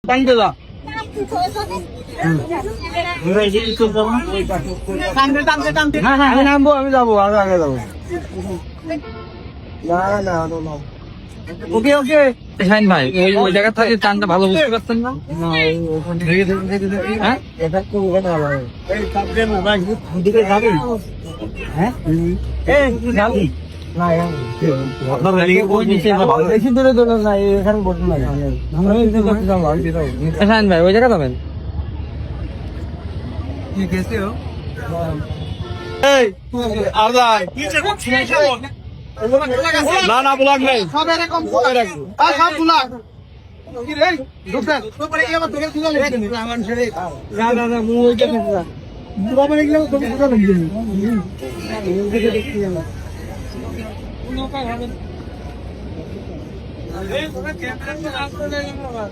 টানতে যা আমি নামবো, আমি যাবো, আগে আগে যাবো। না না না, ওকে ওকে। শাহিন ভাই ওই জায়গা থেকে টানটা ভালো বুঝতে পারছেন না? হ্যাঁ এটা তো ওখানে ভালো হয়। এই কাপড়ে না ভাই, ওদিকে যাবি? হ্যাঁ এই যাবি না? আপনার রেলিং বই নিচে ভালো বেশি দূরে দূরে না, এখানে বসে না। আমরা এই করতে যাবো, আমি দিতাম। শাহিন ভাই ওই জায়গা যাবেন? কি গেছে ও? এই আর যাই না না, ব্লক নেই, সব এরকম সব রাখবো। আর সব ব্লক কি রে দোস্ত তো পরে এই আবার তোকে তুলে লেখেন আমার ছেড়ে। না না না, মুই ওইটা দেখি না, বাবা রে গেলে তুমি তুলে দেখি দেখে দেখি না কোনো কাজ হবে না। এই তোকে ক্যামেরা আসলে লাগে না বাবা।